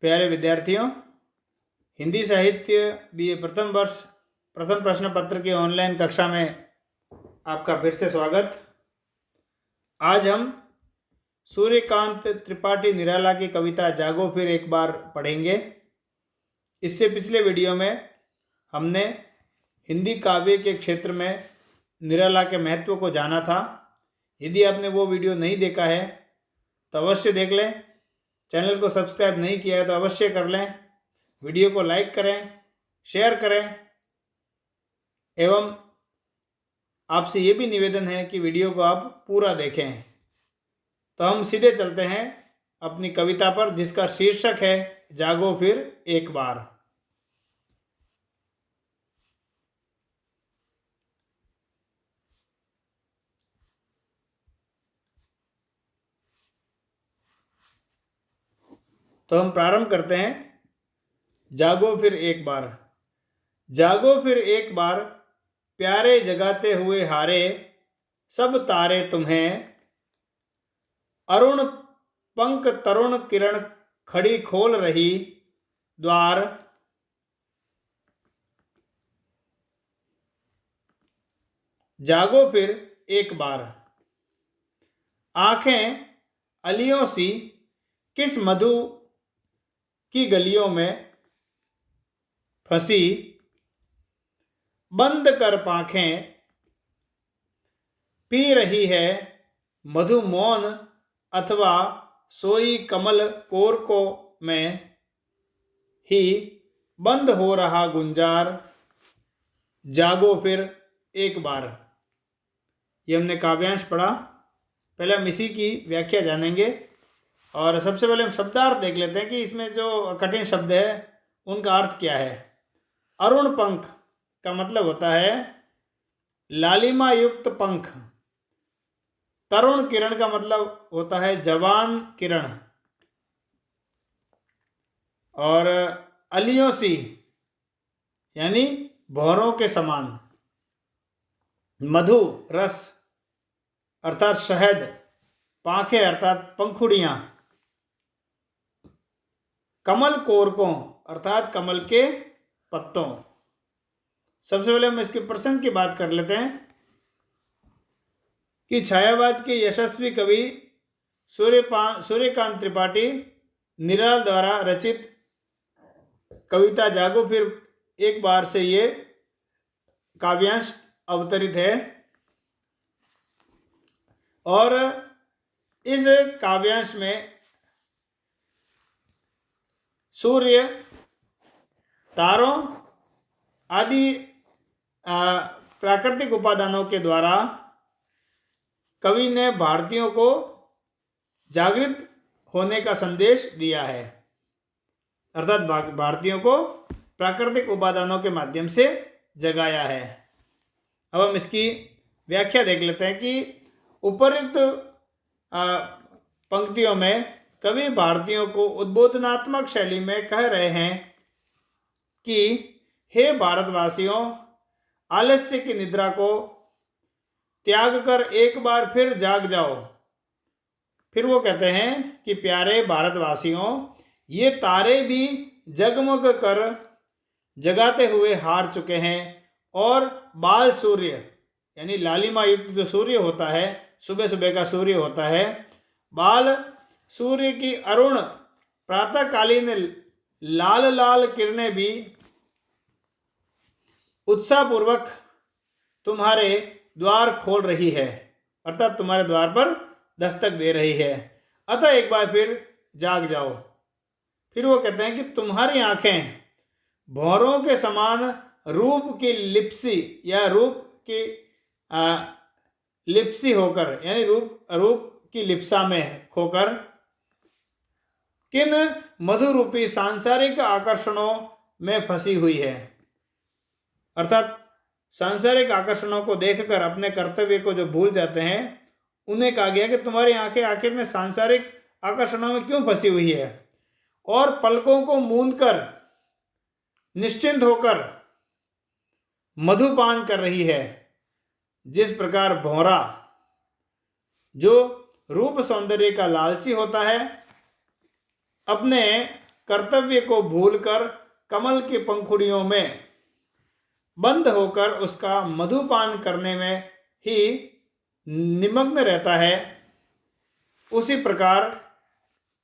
प्यारे विद्यार्थियों, हिंदी साहित्य बीए प्रथम वर्ष प्रथम प्रश्न पत्र की ऑनलाइन कक्षा में आपका फिर से स्वागत। आज हम सूर्यकांत त्रिपाठी निराला की कविता जागो फिर एक बार पढ़ेंगे। इससे पिछले वीडियो में हमने हिंदी काव्य के क्षेत्र में निराला के महत्व को जाना था। यदि आपने वो वीडियो नहीं देखा है तो अवश्य देख लें। चैनल को सब्सक्राइब नहीं किया है तो अवश्य कर लें। वीडियो को लाइक करें, शेयर करें एवं आपसे ये भी निवेदन है कि वीडियो को आप पूरा देखें। तो हम सीधे चलते हैं अपनी कविता पर, जिसका शीर्षक है जागो फिर एक बार। तो हम प्रारंभ करते हैं। जागो फिर एक बार। जागो फिर एक बार, प्यारे जगाते हुए हारे, सब तारे तुम्हें। अरुण पंख तरुण किरण खड़ी खोल रही द्वार। जागो फिर एक बार। आंखें अलियों सी किस मधु की गलियों में फंसी, बंद कर पांखें पी रही है मधु मौन, अथवा सोई कमल कोरकों में ही बंद हो रहा गुंजार। जागो फिर एक बार। ये हमने काव्यांश पढ़ा। पहले हम इसी की व्याख्या जानेंगे और सबसे पहले हम शब्दार्थ देख लेते हैं कि इसमें जो कठिन शब्द है उनका अर्थ क्या है। अरुण पंख का मतलब होता है लालिमा युक्त पंख। तरुण किरण का मतलब होता है जवान किरण। और अलियों सी यानी भौरों के समान। मधु रस अर्थात शहद। पांखें अर्थात पंखुड़ियां। कमल कोरकों अर्थात कमल के पत्तों। सबसे पहले हम इसके प्रसंग की बात कर लेते हैं कि छायावाद के यशस्वी कवि सूर्यकांत त्रिपाठी निराला द्वारा रचित कविता जागो फिर एक बार से ये काव्यांश अवतरित है। और इस काव्यांश में सूर्य, तारों आदि प्राकृतिक उपादानों के द्वारा कवि ने भारतीयों को जागृत होने का संदेश दिया है। अर्थात भारतीयों को प्राकृतिक उपादानों के माध्यम से जगाया है। अब हम इसकी व्याख्या देख लेते हैं कि उपर्युक्त पंक्तियों में कवि भारतीयों को उद्बोधनात्मक शैली में कह रहे हैं कि हे भारतवासियों, आलस्य की निद्रा को त्याग कर एक बार फिर जाग जाओ। फिर वो कहते हैं कि प्यारे भारतवासियों, ये तारे भी जगमग कर जगाते हुए हार चुके हैं और बाल सूर्य यानी लालिमा युक्त जो सूर्य होता है, सुबह सुबह का सूर्य होता है, बाल सूर्य की अरुण प्रातःकालीन लाल लाल किरणें भी उत्साहपूर्वक तुम्हारे द्वार खोल रही है, अर्थात तुम्हारे द्वार पर दस्तक दे रही है। अतः एक बार फिर जाग जाओ। फिर वो कहते हैं कि तुम्हारी आंखें भौरों के समान रूप की लिप्सी या रूप की लिप्सी होकर यानी रूप की लिप्सा में खोकर किन मधुरूपी सांसारिक आकर्षणों में फंसी हुई है। अर्थात सांसारिक आकर्षणों को देखकर अपने कर्तव्य को जो भूल जाते हैं, उन्हें कहा गया कि तुम्हारी आंखें आखिर में सांसारिक आकर्षणों में क्यों फंसी हुई है और पलकों को मूंदकर निश्चिंत होकर मधुपान कर रही है। जिस प्रकार भौरा जो रूप सौंदर्य का लालची होता है, अपने कर्तव्य को भूलकर कमल की पंखुड़ियों में बंद होकर उसका मधुपान करने में ही निमग्न रहता है, उसी प्रकार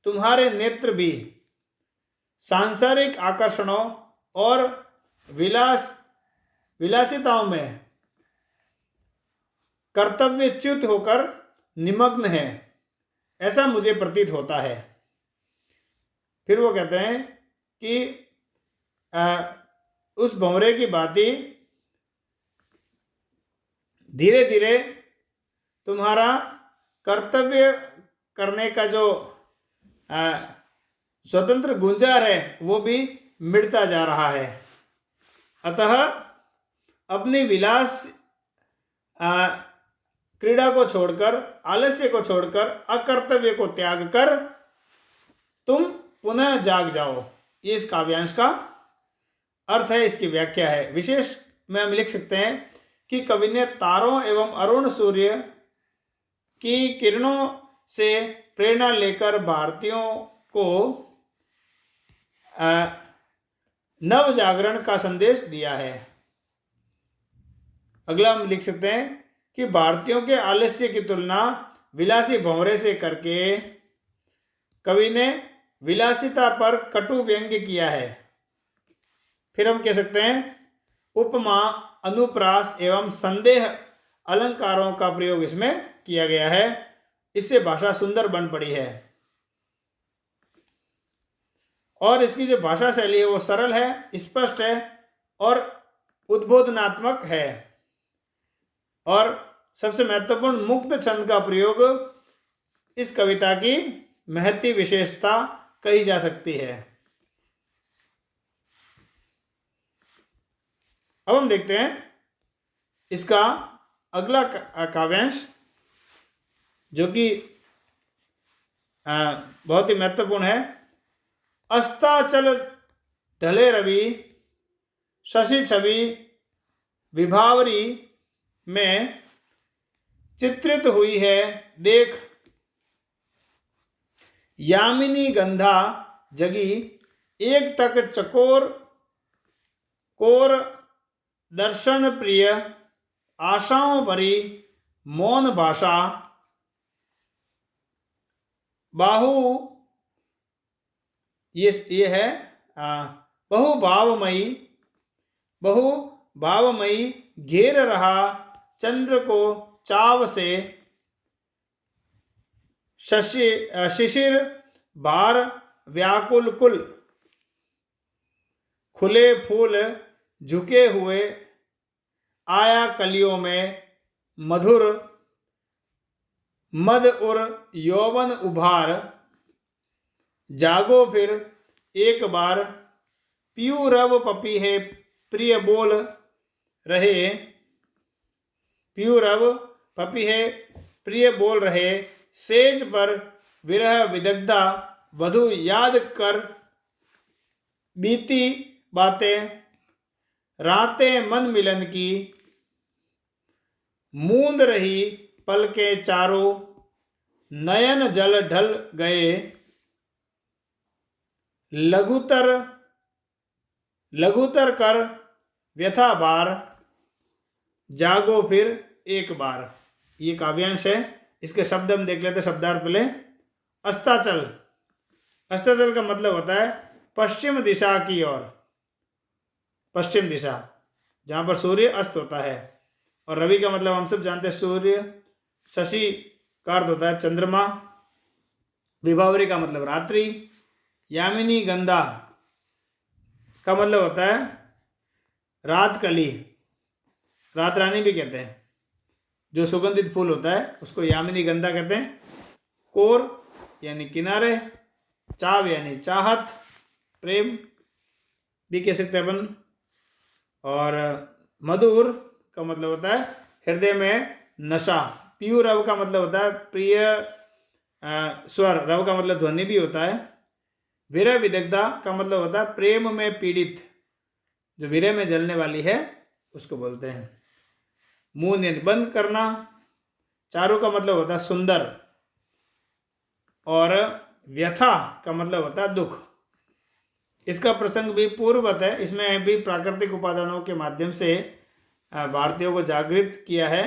तुम्हारे नेत्र भी सांसारिक आकर्षणों और विलासिताओं में कर्तव्यच्युत होकर निमग्न है, ऐसा मुझे प्रतीत होता है। फिर वो कहते हैं कि उस भंवरे की भांति धीरे धीरे तुम्हारा कर्तव्य करने का जो स्वतंत्र गुंजार है वो भी मिटता जा रहा है। अतः अपनी विलास क्रीड़ा को छोड़कर, आलस्य को छोड़कर, अकर्तव्य को त्याग कर तुम पुनः जाग जाओ। ये इस काव्यांश का अर्थ है, इसकी व्याख्या है। विशेष में हम लिख सकते हैं कि कवि ने तारों एवं अरुण सूर्य की किरणों से प्रेरणा लेकर भारतीयों को नव जागरण का संदेश दिया है। अगला हम लिख सकते हैं कि भारतीयों के आलस्य की तुलना विलासी भंवरे से करके कवि ने विलासिता पर कटु व्यंग्य किया है। फिर हम कह सकते हैं उपमा, अनुप्रास एवं संदेह अलंकारों का प्रयोग इसमें किया गया है। इससे भाषा सुंदर बन पड़ी है और इसकी जो भाषा शैली है वो सरल है, स्पष्ट है और उद्बोधनात्मक है। और सबसे महत्वपूर्ण मुक्त छंद का प्रयोग इस कविता की महती विशेषता कही जा सकती है। अब हम देखते हैं इसका अगला काव्यांश जो कि बहुत ही महत्वपूर्ण है। अस्ताचल ढले रवि शशि छवि विभावरी में चित्रित हुई है, देख यामिनी गंधा जगी एक टक चकोर कोर दर्शन प्रिय आशाओं भरी मौन भाषा बाहु ये है बहु भावमयी घेर रहा चंद्र को चाव से शिशिर बार व्याकुल कुल खुले फूल झुके हुए आया कलियों में मधुर मद और यौवन उभार जागो फिर एक बार पियू रव पपी है प्रिय बोल रहे पियू रव पपी है प्रिय बोल रहे सेज पर विरह विदग्धा वधु याद कर बीती बातें रातें मन मिलन की मूंद रही पलकें चारों नयन जल ढल गए लघुतर कर व्यथा बार जागो फिर एक बार। ये काव्यांश है। इसके शब्द हम देख लेते हैं। शब्दार्थ पहले। अस्ताचल, अस्ताचल का मतलब होता है पश्चिम दिशा की ओर, पश्चिम दिशा जहाँ पर सूर्य अस्त होता है। और रवि का मतलब हम सब जानते हैं सूर्य। शशि का अर्थ होता है चंद्रमा। विभावरी का मतलब रात्रि। यामिनी गंधा का मतलब होता है रात कली, रात रानी भी कहते हैं। जो सुगंधित फूल होता है उसको यामिनी गंधा कहते हैं। कोर यानी किनारे, चाव यानी चाहत, प्रेम भी कह सकते हैं अपन। और मधुर का मतलब होता है हृदय में नशा। पीयू रव का मतलब होता है प्रिय स्वर। रव का मतलब ध्वनि भी होता है। विरह विदग्धा का मतलब होता है प्रेम में पीड़ित, जो विरह में जलने वाली है उसको बोलते हैं। मुंह बंद करना। चारों का मतलब होता है सुंदर। और व्यथा का मतलब होता है दुख। इसका प्रसंग भी पूर्ववत है, इसमें भी प्राकृतिक उपादानों के माध्यम से भारतीयों को जागृत किया है,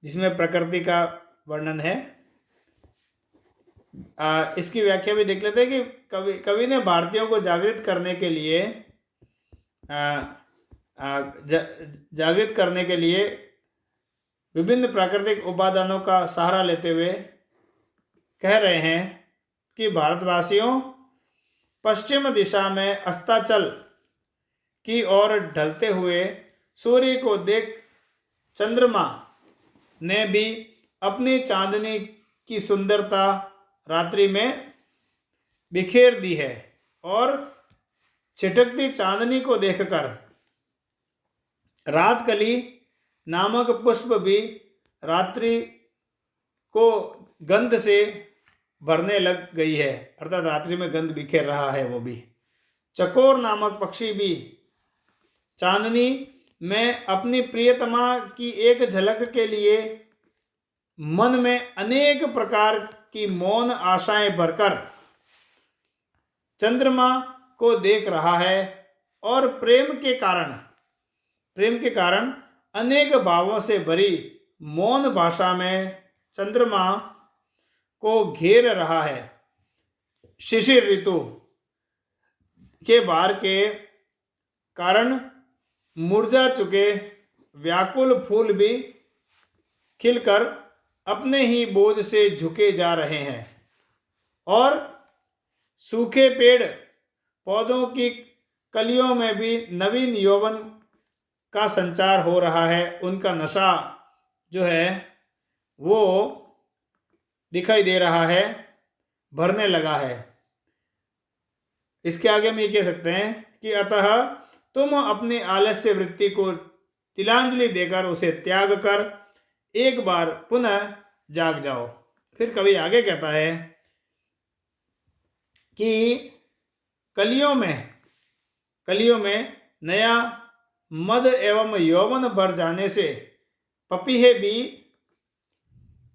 जिसमें प्रकृति का वर्णन है। इसकी व्याख्या भी देख लेते हैं कि कवि ने भारतीयों को जागृत करने के लिए जागृत करने के लिए विभिन्न प्राकृतिक उपादानों का सहारा लेते हुए कह रहे हैं कि भारतवासियों, पश्चिम दिशा में अस्ताचल की ओर ढलते हुए सूर्य को देख चंद्रमा ने भी अपनी चांदनी की सुंदरता रात्रि में बिखेर दी है, और छिटकती चांदनी को देखकर रातकली नामक पुष्प भी रात्रि को गंध से भरने लग गई है, अर्थात रात्रि में गंध बिखेर रहा है वो भी। चकोर नामक पक्षी भी चांदनी में अपनी प्रियतमा की एक झलक के लिए मन में अनेक प्रकार की मौन आशाएं भरकर चंद्रमा को देख रहा है, और प्रेम के कारण अनेक भावों से भरी मौन भाषा में चंद्रमा को घेर रहा है। शिशिर ऋतु के बार के कारण मुरझा चुके व्याकुल फूल भी खिलकर अपने ही बोझ से झुके जा रहे हैं, और सूखे पेड़ पौधों की कलियों में भी नवीन यौवन का संचार हो रहा है। उनका नशा जो है वो दिखाई दे रहा है, भरने लगा है। इसके आगे हम ये कह सकते हैं कि अतः तुम अपनी आलस्य वृत्ति को तिलांजलि देकर उसे त्याग कर एक बार पुनः जाग जाओ। फिर कवि आगे कहता है कि कलियों में नया मद एवं यौवन भर जाने से पपीहे भी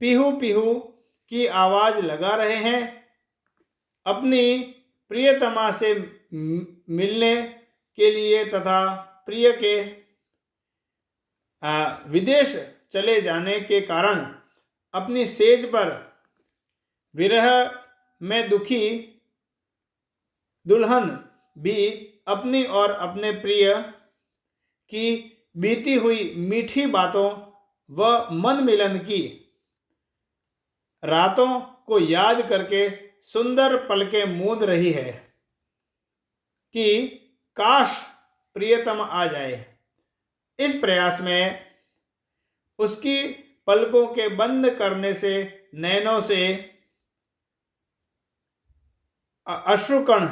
पीहू पीहू की आवाज लगा रहे हैं। अपनी प्रियतमा से मिलने के लिए तथा प्रिय के विदेश चले जाने के कारण अपनी सेज पर विरह में दुखी दुल्हन भी अपनी और अपने प्रिय की बीती हुई मीठी बातों व मन मिलन की रातों को याद करके सुंदर पलकें मूंद रही है कि काश प्रियतम आ जाए। इस प्रयास में उसकी पलकों के बंद करने से नैनों से अश्रुकण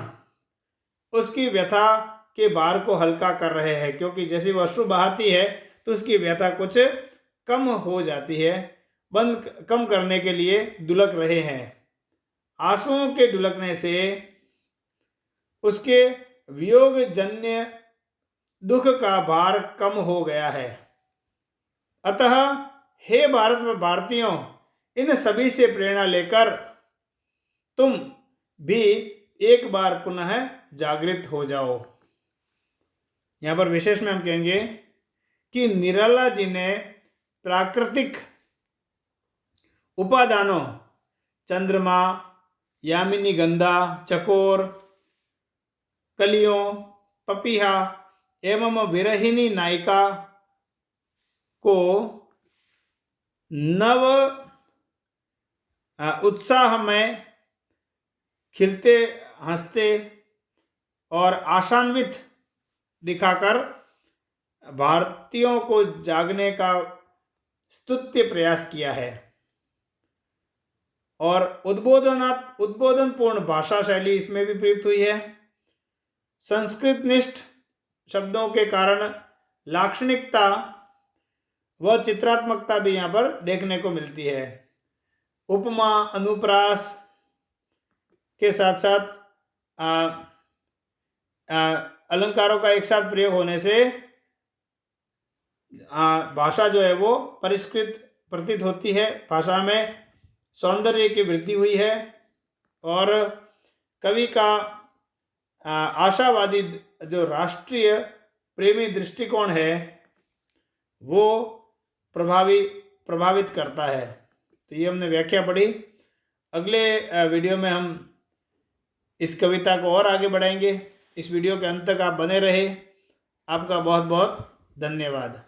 उसकी व्यथा के भार को हल्का कर रहे हैं, क्योंकि जैसे वो अश्रु बहाती है तो उसकी व्यथा कुछ कम हो जाती है, कम करने के लिए दुलक रहे हैं। आंसुओं के दुलकने से उसके वियोग जन्य दुख का भार कम हो गया है। अतः हे भारत व भारतीयों, इन सभी से प्रेरणा लेकर तुम भी एक बार पुनः जागृत हो जाओ। यहाँ पर विशेष में हम कहेंगे कि निराला जी ने प्राकृतिक उपादानों चंद्रमा, यामिनी गंधा, चकोर, कलियों, पपीहा एवं विरहिणी नायिका को नव उत्साह में खिलते, हंसते और आशान्वित दिखाकर भारतीयों को जागने का स्तुत्य प्रयास किया है। और उद्बोधनपूर्ण भाषा शैली इसमें भी प्रयुक्त हुई है। संस्कृतनिष्ठ शब्दों के कारण लाक्षणिकता व चित्रात्मकता भी यहाँ पर देखने को मिलती है। उपमा, अनुप्रास के साथ साथ अलंकारों का एक साथ प्रयोग होने से भाषा जो है वो परिष्कृत प्रतीत होती है। भाषा में सौंदर्य की वृद्धि हुई है और कवि का आशावादी जो राष्ट्रीय प्रेमी दृष्टिकोण है वो प्रभावित करता है। तो ये हमने व्याख्या पढ़ी। अगले वीडियो में हम इस कविता को और आगे बढ़ाएंगे। इस वीडियो के अंत तक आप बने रहे। आपका बहुत बहुत धन्यवाद।